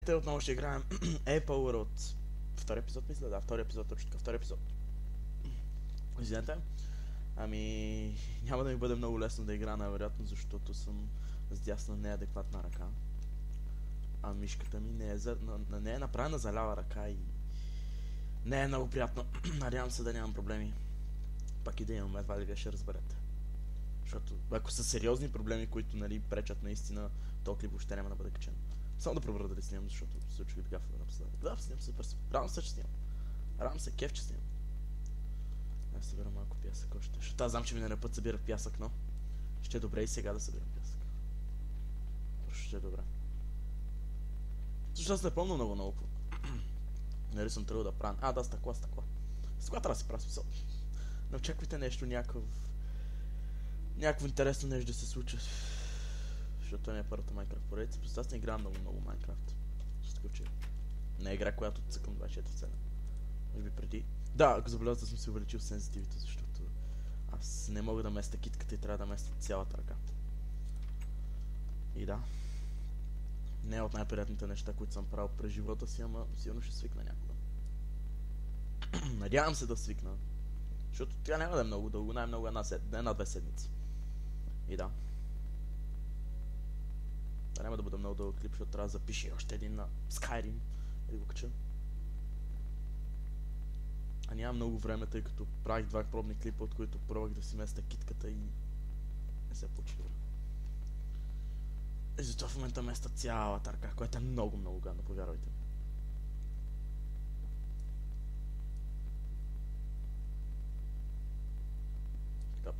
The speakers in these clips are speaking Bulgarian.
Те отново ще играем Apple от втори епизод, мисля, да, втори епизод, точно така, втори епизод. Извинете. Ами, няма да ми бъде много лесно да игра, най-вероятно, защото съм с дясна неадекватна ръка. А мишката ми не е направена за лява ръка и не е много приятно. Надявам се да нямам проблеми. Пак и да имам, едва ли вие ще разберете. Защото ако са сериозни проблеми, които нали пречат наистина, то клип въобще няма да бъде качен. Само да проверя дали снимам, защото се случва така в напоследък. Да, снимам супер. Радвам се, че снимам. Радвам се, кеф, че снимам. Аз събирам малко пясък още. Защото аз знам, че ми на път събира пясък, но ще е добре и сега да събирам пясък. Просто ще е добре. Защото аз не помня много. Нали съм тръгвал да правя. Да, стъкла. Стъкла трябва да си правя смисъл. Не очаквайте нещо, някакво интересно нещо да се случи. Защото това ми е първата Майнкрафт поредица. Просто аз не играя много Майнкрафт. Ще не е игра, която цъкам 24/7. Може би преди. Да, ако забелязате, съм си увеличил сензитивите, защото аз не мога да местя китката и трябва да местя цялата ръка. И да. Не е от най-приятните неща, които съм правил през живота си, ама сигурно ще свикна някога. Надявам се да свикна. Защото тя няма да е много дълго, най-много една-две седмици. И да. Това няма да бъде много дълъг клип, защото трябва да запиша още един на Skyrim. И го кача. А нямам много време, тъй като правих два пробни клипа, от които пробвах да си местя китката и не се получи добре. И затова в момента местя цялата ръка, която е много гадно, повярвайте ми. Така.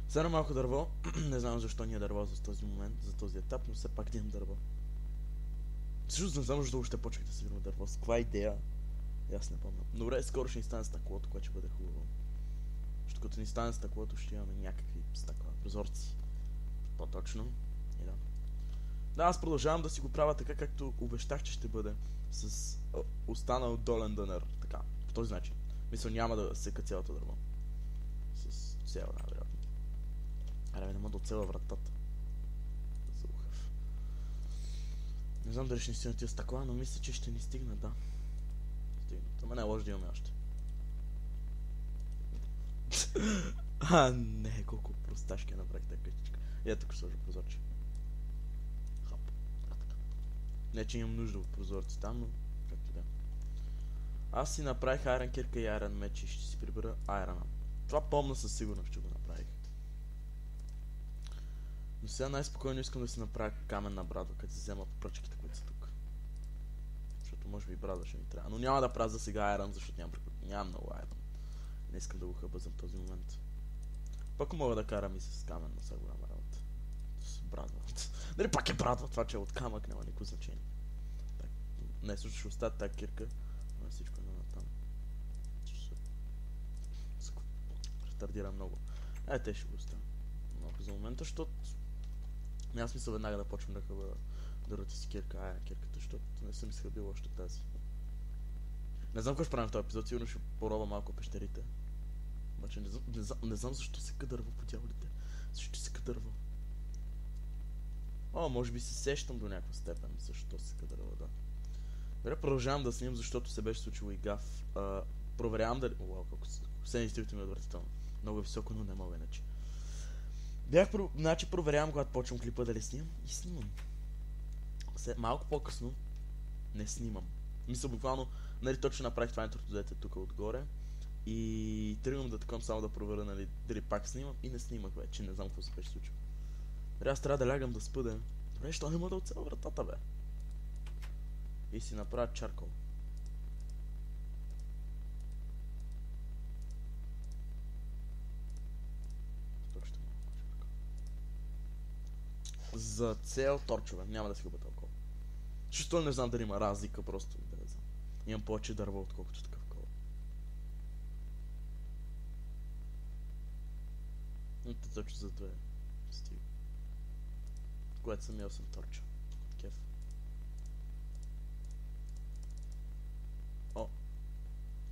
Сега малко дърво. Не знам защо ни е дърво за този момент, за този етап, но все пак да имам дърво. Също не знам защо още почвах да събирам дърво. С каква идея? Аз не помня. Добре, скоро ще ни стане стъклото, което ще бъде хубаво. Защото като ни стане стъклото, ще имаме някакви стъкла, прозорци. По-точно. И да. Да, аз продължавам да си го правя така, както обещах, че ще бъде. С останал долен дънер. Така, по този начин. Мисля, няма да сека цялото дърво. С цяла, най-вероятно. Аре, няма да оцела вратата. Заухав. Не знам дали ще ни стигнат тия стъкла, но мисля, че ще ни стигнат, да. Ама не е лошо да имаме още. Не, колко просташки направих тази къщичка. И ето тук сложа прозорче. Хоп. Не, че имам нужда от прозорци там, но както да. Аз си направих айрон кирка и айрон меч и ще си прибера айрона. Това помня със сигурност, че го направих. Но сега най-спокойно искам да си направя каменна брадва, като си взема пръчките, които са тук. Защото може би брадва ще ми трябва. Но няма да правя за сега айрон, защото нямам много айрон. Не искам да го хъбъзам в този момент. Пък мога да карам и с камен, но са голяма работа. С брадва. Дали пак е брадва, това че е от камък, няма никакво значение. Так. Не, също ще оставя тази кирка. Но всичко е там. Ретардира много. Те ще го оставя. Малко за момента, защото няма смисъл веднага да почвам да хъба дървата си кирка, кирката, защото не съм изхъбил още тази. Не знам какво ще правим в този епизод, сигурно ще пороба малко пещерите. Обаче не знам защо се кадърва по дяволите. Защо се кадърва? Може би се сещам до някаква степен, защо се кадърва, да. Добре, продължавам да снимам, защото се беше случило и гаф. Проверявам дали... колко сензитивите ми е отвратително. Много е високо, но не мога иначе. Значи проверявам, когато почвам клипа дали снимам и снимам. Малко по-късно не снимам. Мисля, буквално, нали точно направих това интрото, дете тук отгоре. И тръгвам да такъм само да проверя, нали, дали пак снимам и не снимах вече, не знам какво се беше случило. Аз трябва да лягам да спъдя. Добре, що не мога да оцеля вратата, бе? И си направя чаркол. Точно чаркол. За цел торчове, няма да си губя толкова. Защото не знам дали има разлика, просто да не знам. Имам повече дърво, отколкото такъв кол. Ето точно за това стига. Което съм ял съм торча. Кеф.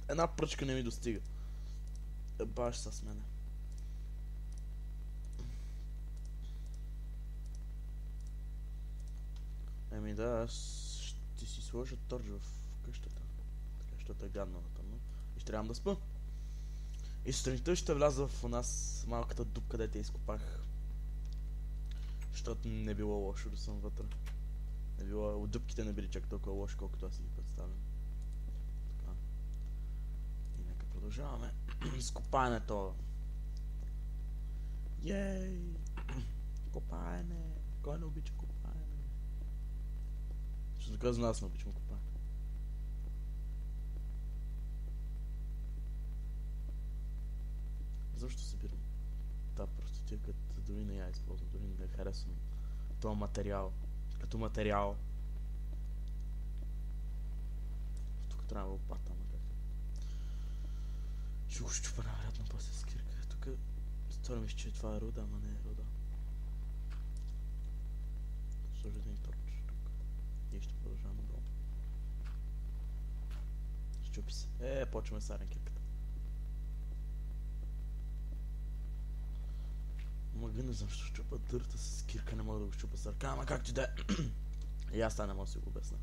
Една пръчка не ми достига. Баш с мене. Еми да, аз ще си сложа сложа торч в къщата. Така, защото е гадно на тъмно. И ще трябвам да спа. И сутринта ще вляза в нас малката дупка, където я изкопах. Защото не било лошо да съм вътре. Не било, дупките не били чак толкова лоши, колкото аз си ги представям. Така. И нека продължаваме с копаенето. Йей! Копаене! Кой не обича копаене? Ще доказвам, аз не обичам копаене. Защо събирам? Да, просто тия като дори не я използвам, дори не харесвам този материал. Като материал. Тук трябва лопата, ама как. Ще го щупа най-вероятно после с кирка. Тук стори ми, че това е руда, ама не е руда. Сложи един торч тук. И ще продължаваме долу. Щупи се. Почваме с арен кирката. Мага, не знам, ще щупа дърта с кирка, не мога да го щупа с ръка, ама както и да е. И аз това не мога да си го обясня.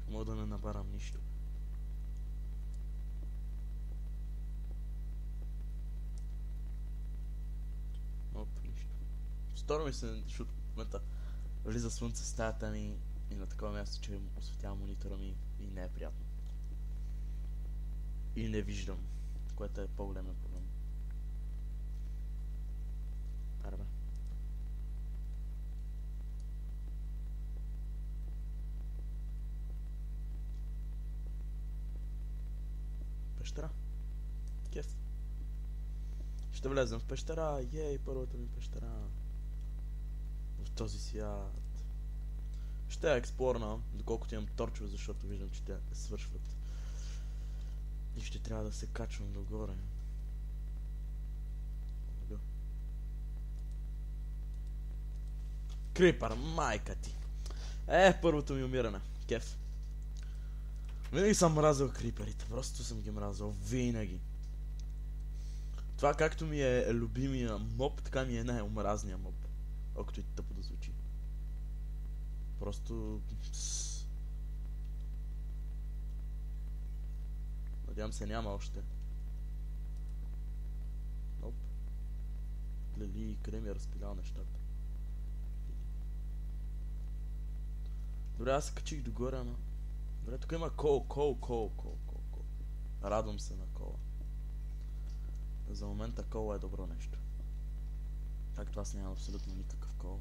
Мога да не набарам нищо. Оп, нищо. Стора ми се, защото в момента влиза слънце в стаята ми и на такова място, че осветява монитора ми и не е приятно. И не виждам, което е по-големия проблем. Аре бе. Пещера. Кеф. Ще влезем в пещера. Ей, първата ми пещера. В този свят. Ще я експлорна, доколкото имам торчове, защото виждам, че те свършват. И ще трябва да се качвам догоре. Крипър, майка ти. Първото ми умиране. Кеф. Винаги съм мразил крипърите. Просто съм ги мразил. Винаги. Това както ми е любимия моб, така ми е най-омразния моб. Окото и тъпо да звучи. Просто... Надявам се няма още. Оп. Лели, къде ми е разпилял нещата? Добре, аз се качих догоре, ама... Добре, тук има кол. Радвам се на кола. За момента кола е добро нещо. Както аз нямам абсолютно никакъв кол.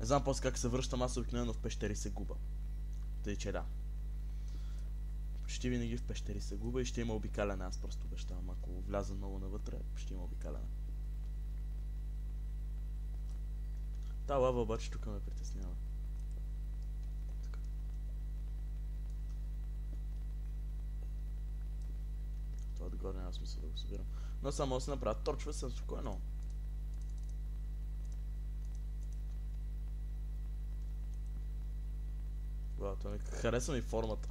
Не знам после как се връщам, аз обикновено в пещери се губа. Тъй че да. Почти винаги в пещери се губа и ще има обикаляне, аз просто обещавам. Ако вляза много навътре, ще има обикаляне. Та лава обаче тук ме притеснява. Така. Това отгоре няма смисъл да го събирам. Но само да се направят торчове, съм спокойно. Вау, това ми харесва ми формата.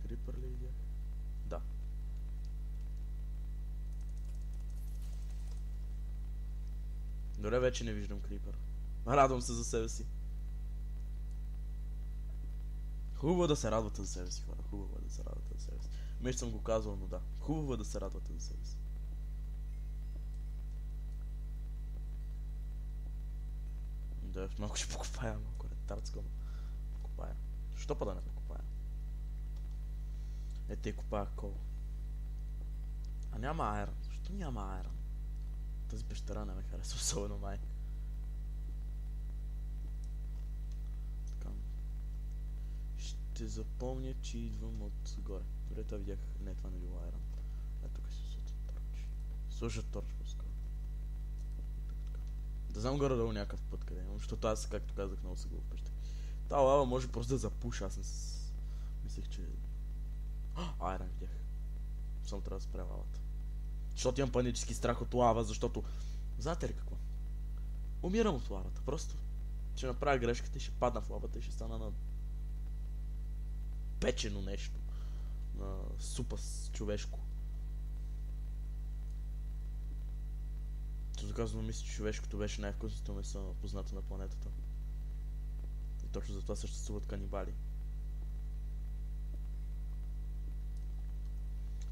Крипър ли видях? Да. Добре, вече не виждам крипър. Радвам се за себе си. Хубаво е да се радвате за себе си, хора. Хубаво е да се радвате за себе си. Меч съм го казвал, но да. Хубаво е да се радвате за себе си. Да, малко ще покопая, малко ретардско, но покопая. Що па да не покопая? Те копая кол. А няма айрон. Защо няма айрон? Тази пещера не ме харесва особено май. Така. Ще запомня, че идвам отгоре. Добре, това видях. Не, това не било айрон. Тук си сложа торч. Сложа торч по-скоро. Да знам горе-долу някакъв път къде имам, защото аз, както казах, много се го впещах. Та лава може просто да запуша, аз не мислех, че... Айрон видях. Само трябва да спря лавата. Защото имам панически страх от лава, защото... Знаете ли какво? Умирам от лавата, просто. Ще направя грешката и ще падна в лавата и ще стана на... печено нещо. На супа с човешко. То доказано мисля, че човешкото беше най-вкусното месо, познато на планетата. И точно затова съществуват канибали.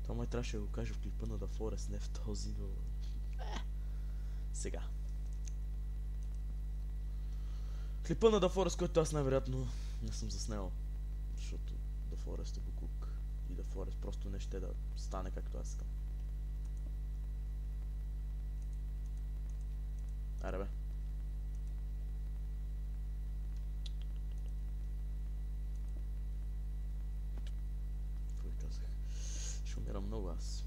Това май трябваше да го кажа в клипа на The Forest, не в този, но... Сега. Клипа на The Forest, който аз най-вероятно не съм заснел. Защото The Forest е букук. И The Forest просто не ще да стане както аз искам. Аре бе. Какво ви казах? Ще умирам много аз.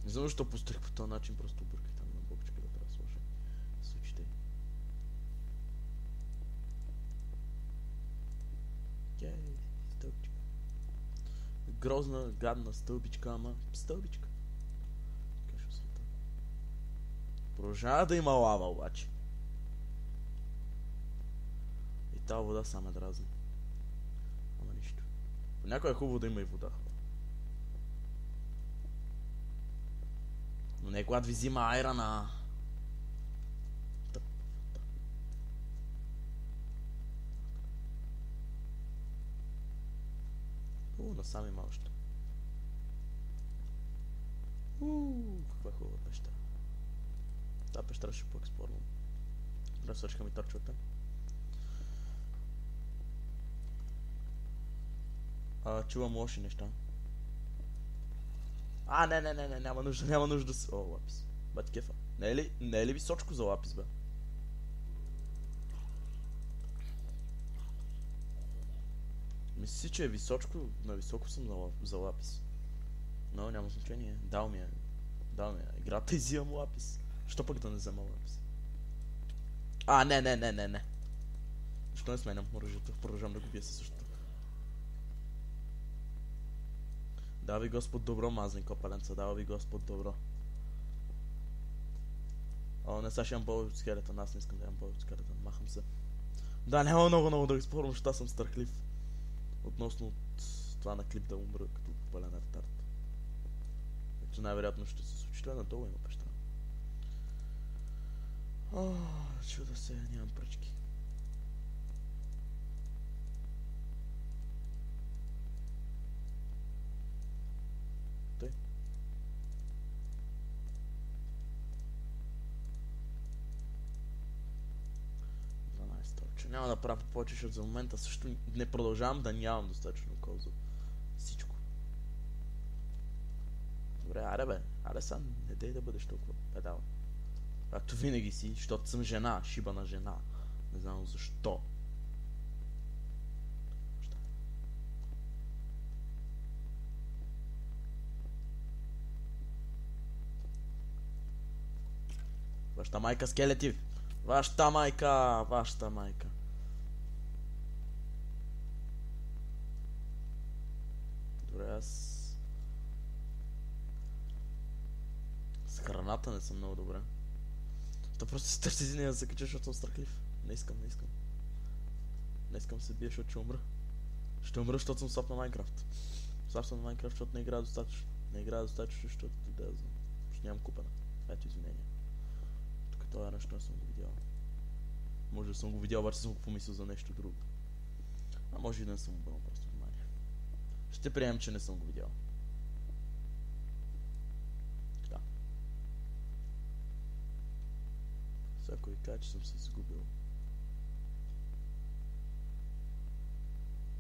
Не знам защо поставих по този начин, просто обърках там на бобчика да трябва да сложа с очите. Кей, стълбичка. Грозна, гадна стълбичка, ама стълбичка. Каша света. Продължава да има лава обаче. И тази вода сама дразни. Ама нищо. Понякога е хубаво да има и вода. Но не когато ви взима айрана. Насам има още. Каква хубава пещера. Та пещера ще по-експлорвам. Да свършка ми торчвата. Чувам лоши неща. Не, няма нужда да си... О, лапис. Бати кефа. Не е ли височко за лапис, бе? Мисля си, че е височко, на високо съм за лапис. Но няма значение. Дал ми е. Играта и взимам лапис. Що пък да не взема лапис? Не. Защо не сменям оръжието? Продължавам да го бия със същото. Дава ви Господ добро, мазни копаленца. Дава ви Господ добро. Не сега ще имам бой от скелетън. Аз не искам да имам бой от скелетън. Махам се. Да, няма много да изпорвам, защото аз съм стърхлив. Относно това на клип да умра като пален артарт. Ето най-вероятно ще се случи. Това надолу има пещера. Чуда се, нямам пръчки. Той. Няма да правя повече, защото за момента също не продължавам да нямам достатъчно кол за всичко. Добре, аре са, не дей да бъдеш толкова педал. Както винаги си, защото съм жена, шиба на жена. Не знам защо. Вашата майка скелети! Вашата майка! Добре, аз... С храната не съм много добре. То просто си търси си да се кача, защото съм страхлив. Не искам. Не искам се бия, защото ще умра. Ще умра, защото съм слаб на Майнкрафт. Слаб съм на Майнкрафт, защото не играя достатъчно. Защото да знам. Защото нямам купена. Ето извинение. Тук това нещо не съм го видял. Може да съм го видял, обаче съм го помислил за нещо друго. А може и да не съм обърнал просто внимание. Ще приемем, че не съм го видял. Така. Сега кой каже, че съм се изгубил.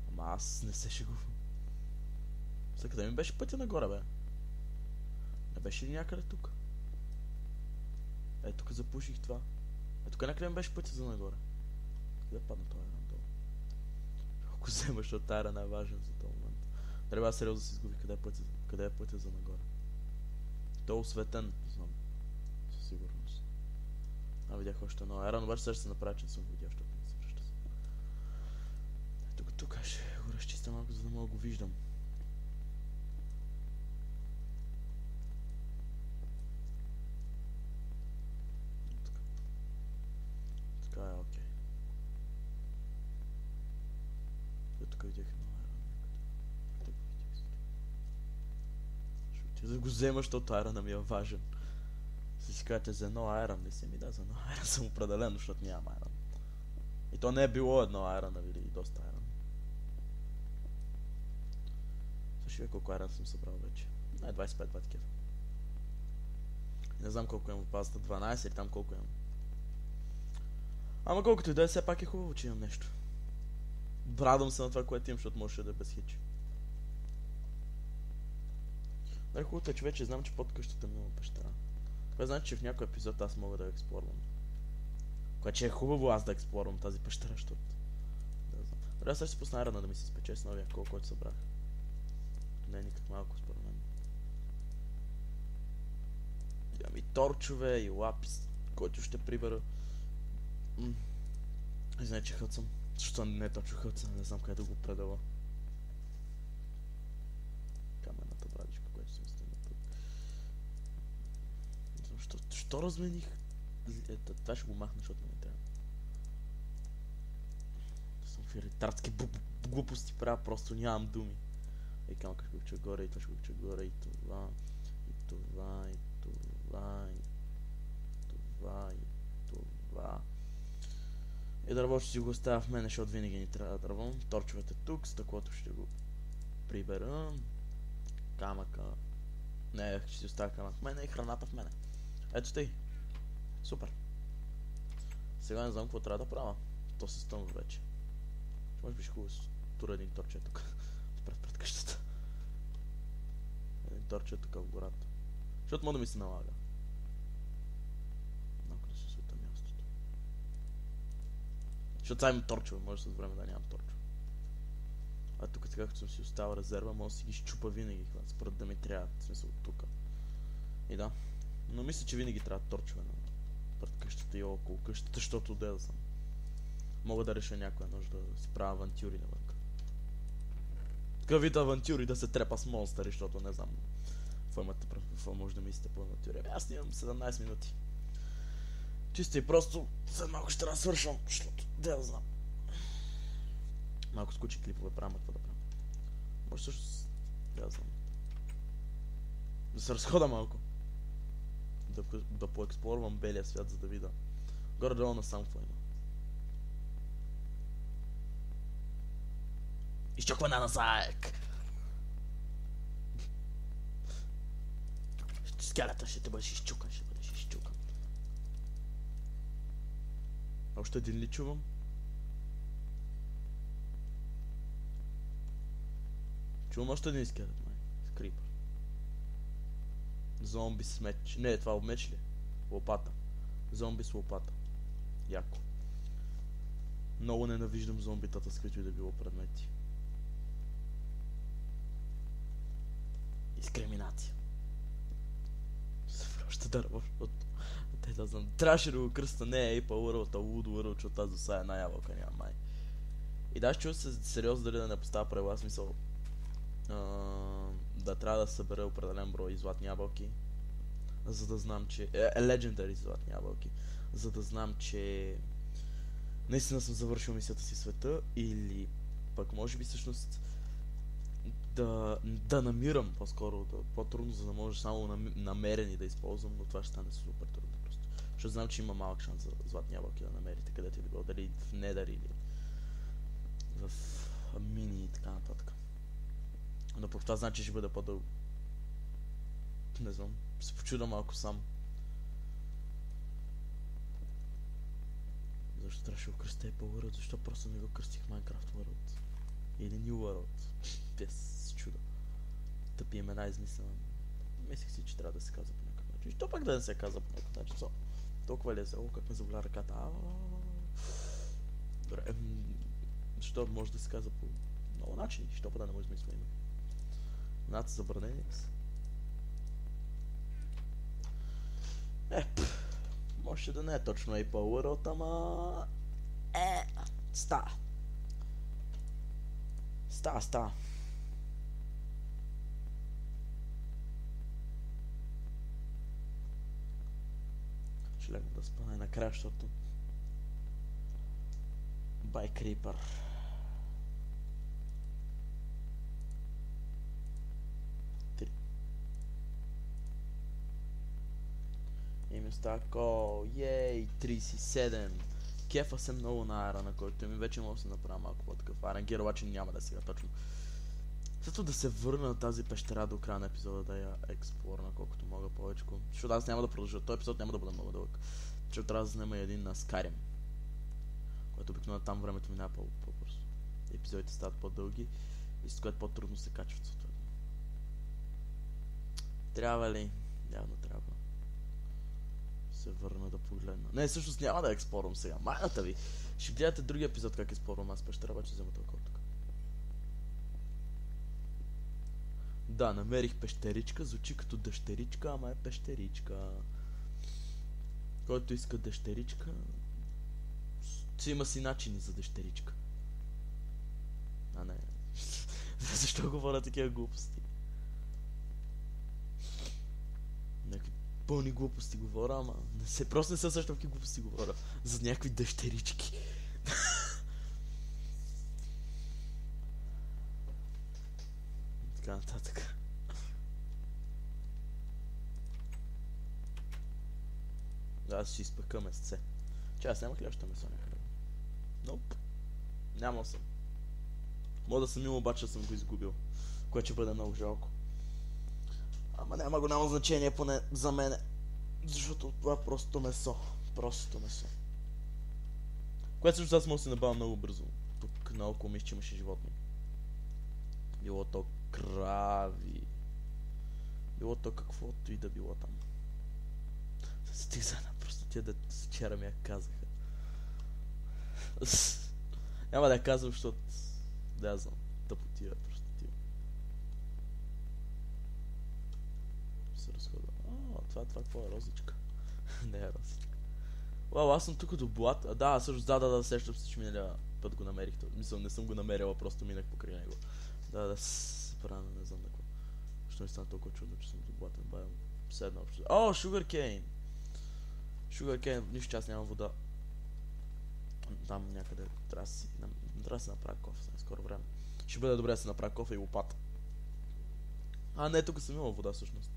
Ама аз не се шегувам. Сега къде ми беше пътя нагоре, бе? Не беше ли някъде тук? Тук запуших това. Тук някъде ми беше пътя за нагоре. Къде падна това надолу? Ако взема, защото тая е най-важен за този момент. Трябва аз сериозно да се изгуби къде е пътя за нагоре. Той е осветен, знам. Със сигурност. Видях още едно айрон, обаче сега ще се направя, че не съм го видял, защото не се връща. Тук ще го разчистя малко, за да мога да го виждам. Така е, окей. Тук видях едно айрон някъде. Ще отида да го взема, защото айрона ми е важен. си кажете за едно Iron ли си? Ми да, за едно Iron съм определено, защото нямам Iron. И то не е било едно Iron, нали, и доста Iron. Също колко Iron съм събрал вече. Не, 25 такива. Не знам колко имам от базата, 12 или там колко имам. Ама колкото и да е, все пак е хубаво, че имам нещо. Радвам се на това, което имам, защото можеше да е без хич. Най-хубавото е, че вече знам, че под къщата ми има пещера. Това значи, че в някой епизод аз мога да експлорвам. Което че е хубаво аз да експлорвам тази пещера, защото... Да знам. Добре, сега ще си пусна Iron да ми се спече с новия кол, който събрах. Не е никак малко според мен. Имам и торчове, и лапис, който ще прибера. Знае, че хътсам. Защо не е точно хътсам, не знам къде да го предава. Каменната брадичка, която съм стигнал тук. Не знам, що размених? Това ще го махна, защото не трябва. Съм в ретардски глупости правя, просто нямам думи. И камъка ще го кача горе, и това ще го кача горе, и това, и това, и това, и това, и това. И дърво ще си го оставя в мене, защото винаги ни трябва дърво. Торчовете тук, стъклото ще го прибера. Камъка. Не, ще си оставя камък в мене и храната в мене. Ето тъй. Супер. Сега не знам какво трябва да правя. То се стъмва вече. Може би ще хубаво с тура един торче тук. Пред къщата. Един торче тук в гората. Защото може да ми се налага. Малко да се сута мястото. Защото сега имам торчове, може с време да нямам торчове. А тук така като съм си оставил резерва, може да си ги щупа винаги, според да ми трябва, в смисъл тук. И да. Но мисля, че винаги трябва торчове пред къщата и около къщата, защото да съм. Мога да реша някоя нощ да си правя авантюри навън. Такъв вид авантюри да се трепа с монстъри, защото не знам какво може да мислите по авантюри. Аз имам 17 минути. Чисто и просто след малко ще трябва да свършвам, защото да знам. Малко скучи клипове правя, какво да правя. Може също да знам. Да се разхода малко. Да поексплорвам белия свят, за да видя. Горе-долу насам какво има. Изчакване на заек! Скелета ще те бъдеш изчукан, ще бъдеш изчукан. Още един ли чувам? Чувам още един скелет, май. Скрипър. Зомби с меч. Не, това меч ли? Лопата. Зомби с лопата. Яко. Много ненавиждам зомбитата, с които и да било предмети. Дискриминация. Още дърво, защото... Те да знам. Трябваше да го кръста, не Apple World, а Wood World, защото тази доса една ябълка няма май. И да, ще чува се сериозно дали да не поставя правила, смисъл... да трябва да събера определен брой златни ябълки. За да знам, че... Legendary златни ябълки. За да знам, че... Наистина съм завършил мисията си в света, или пък може би всъщност да намирам по-скоро, по-трудно, за да може само намерени да използвам, но това ще стане супер трудно просто. Защото знам, че има малък шанс за златни ябълки да намерите където и да било, дали в Недър или в Мини и така нататък. Но пък това значи, че ще бъде по-дълго. Не знам, се почуда малко сам. Защо трябваше да го кръстя Apple World? Защо просто не го кръстих Minecraft World? Или New World? Без се чуда. Тъпи имена измислям. Мислих си, че трябва да се казва по някакъв начин. Що пак да не се казва по някакъв начин? Толкова ли е село, как ме заболя ръката? Добре. Защо може да се казва по много начини? Що па да не може да измисля име? Над забранени са. Може да не е точно Apple World, ама... Става. Става. Ще легна да спа най-накрая, защото... By Creeper. И ми остава кол. Ей, 37. Кефа се много на Ара, на който ми вече мога да се направя малко по-такъв. Арангер обаче няма да е сега точно. Също да се върна на тази пещера до края на епизода, да я експлорна колкото мога повече. Защото аз няма да продължа. Този епизод няма да бъде много дълъг. Защото трябва да взема един на Skyrim. Което обикновено там времето минава по-бързо. Епизодите стават по-дълги и с което по-трудно се качват съответно. Трябва ли? Явно трябва. Се върна да погледна. Не, всъщност няма да експлорвам сега. Майната ви! Ще гледате другия епизод как експлорвам аз пещера, обаче взема толкова тук. Да, намерих пещеричка, звучи като дъщеричка, ама е пещеричка. Който иска дъщеричка, си има си начини за дъщеричка. А не. Защо говоря такива глупости? Някакви пълни глупости говоря, ама просто не се същам какви глупости говоря. За някакви дъщерички. Така нататък. Да, аз ще изпъка месце. Че аз нямах ли още месо някъде? Nope. Нямал съм. Мога да съм имал, обаче съм го изгубил. Което ще бъде много жалко. Ама няма голямо значение поне за мене. Защото това е просто месо. Просто месо. Което също аз мога да се набавя много бързо. Тук наоколо мисля, че имаше животни. Било то крави. Било то каквото и да било там. Стих за една просто тия да вчера ми я казаха. Няма да я казвам, защото да я знам. Тъпотия просто тия. Се разходва. Това какво е? Розичка. Не е розичка. Вау, аз съм тук до блат. Да, също да, сещам се, че миналия път го намерих. Мисля, не съм го намерила, просто минах покрай него. Да, се правя, не знам на какво. Защо ми стана толкова чудно, че съм до блатен байм. Седна общо. Sugarcane! Sugarcane, нищо, аз нямам вода. Там някъде трябва да се направя кофе за скоро време. Ще бъде добре да се направя кофе и лопата. Не, тук съм имал вода всъщност.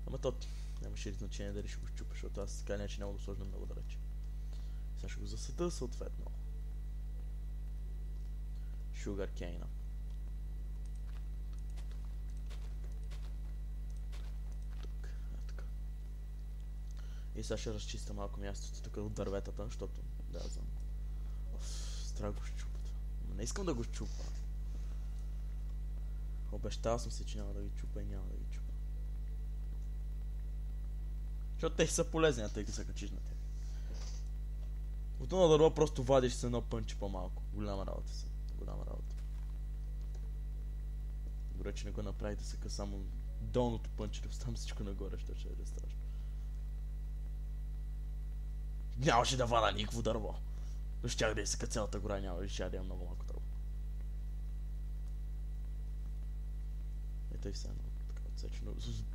Ама тот нямаше ли значение дали ще го щупа, защото аз така не, че няма да сложна много далече. Сега ще го засъда съответно. Sugarcane. Тук, така. И сега ще разчиста малко мястото тук от дърветата, защото да знам. Трябва да го щупа. Не искам да го щупа. Обещал съм си, че няма да ги чупа и няма да ги чупа. Защото те са полезни, тъй като се качиш на тях. От това дърво просто вадиш с едно пънче по-малко. Голяма работа са. Голяма работа. Добре, че не го направите сега само долното пънче, да оставам всичко нагоре, ще е страшно. Нямаше да вада никакво дърво. Щях да изсека цялата гора, щях да имам много малко дърво. Ето и все едно така отсечено.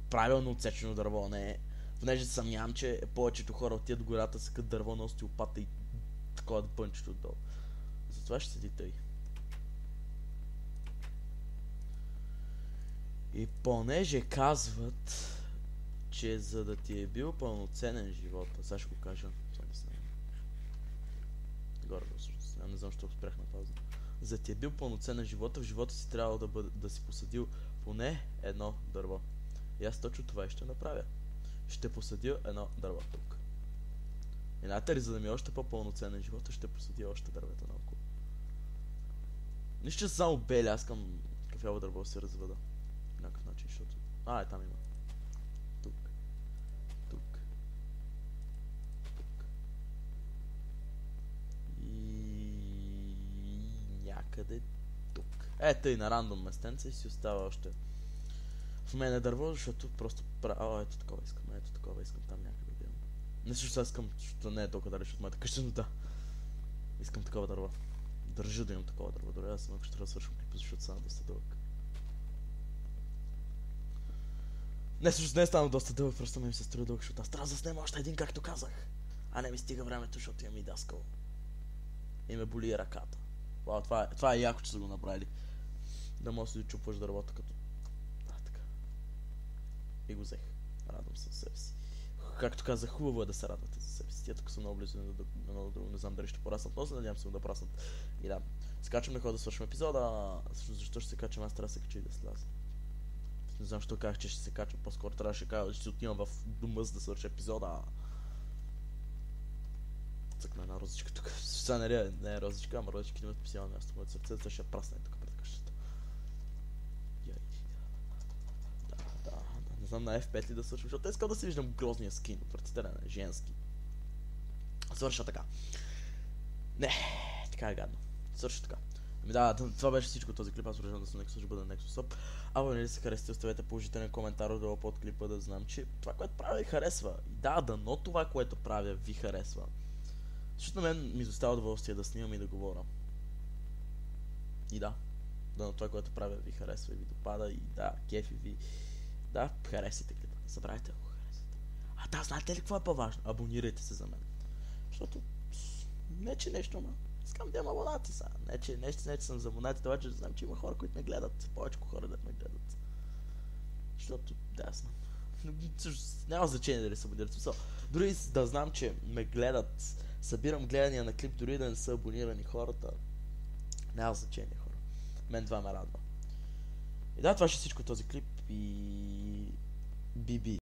Правилно отсечено дърво, не е. Понеже съмнявам, че повечето хора отидат в гората, секат дърво на остеопата и такова пънчето отдолу. Затова ще седи тъй. И понеже казват, че за да ти е бил пълноценен живот, сега ще го кажа, горе, не знам, защо спрях на пауза. За да ти е бил пълноценен живота, в живота си трябва да си посадил поне едно дърво. И аз точно това и ще направя. Ще посадя едно дърво тук. И знаете ли, за да ми е още по-пълноценен живота, ще посадя още дървета наоколо. Нищо, че са само бели, аз искам кафяво дърво да се развъда. По някакъв начин, защото... там има. Тук. Тук. Тук. И... някъде тук. Тъй на рандом местенце и си остава още... В мен е дърво, защото просто... ето такова искам, там някъде да имам. Не също сега искам, защото не е толкова далеч от моята къща, но да. Искам такова дърво. Държа да имам такова дърво, дори аз съм ако ще трябва да свършим клипа, защото стана доста дълъг. Не, всъщност не е станал доста дълъг, просто ми се струва дълъг, защото аз трябва да заснема още един, както казах. А не ми стига времето, защото имам и даскал. И ме боли ръката. Вау, това е яко, че са го направили. Да можеш да чупваш дървото като... така. И го взех. Радвам се себе си. както казах, хубаво е да се радвате за себе си. Тя тук са много близо едно до друго, не знам дали ще пораснат, но се надявам се да праснат. И да, скачам на хода да свършим епизода, защо ще се качам, аз трябва да се кача и да сляза. Не знам, защо казах, че ще се качам, по-скоро трябваше да кажа, че се отивам в дома за да свърша епизода. Цъкна една розичка тук. Сега не е розичка, ама розички имат специално място в моето сърце, защото ще я прасна тук пред къщата. Да, не знам на F5 ли да свършим, защото искам да си виждам грозния скин, отвратителен е, женски. Свърша така. Не, така е гадно. Свърша така. Ами да, това беше всичко този клип, аз продължавам да съм Nexus, ще бъда Nexus Up. Ако не се харесате, оставете положителен коментар долу под клипа, да знам, че това, което правя ви харесва. И да, дано това, което правя ви харесва. Защото на мен ми достава удоволствие да снимам и да говоря. И да, дано това, което правя ви харесва и ви допада, и да, кефи ви. Да, харесайте клипа, не забравяйте да го харесате. А да, знаете ли какво е по-важно? Абонирайте се за мен. Защото, не че нещо, но искам да имам абонати сега. Не че съм за абонати, това че знам, че има хора, които ме гледат. Повече хора да ме гледат. Защото, да, знам. Няма значение дали са абонират. Дори да знам, че ме гледат, събирам гледания на клип, дори да не са абонирани хората. Няма значение, хора. Мен това ме радва. И да, това ще всичко този клип и... BB.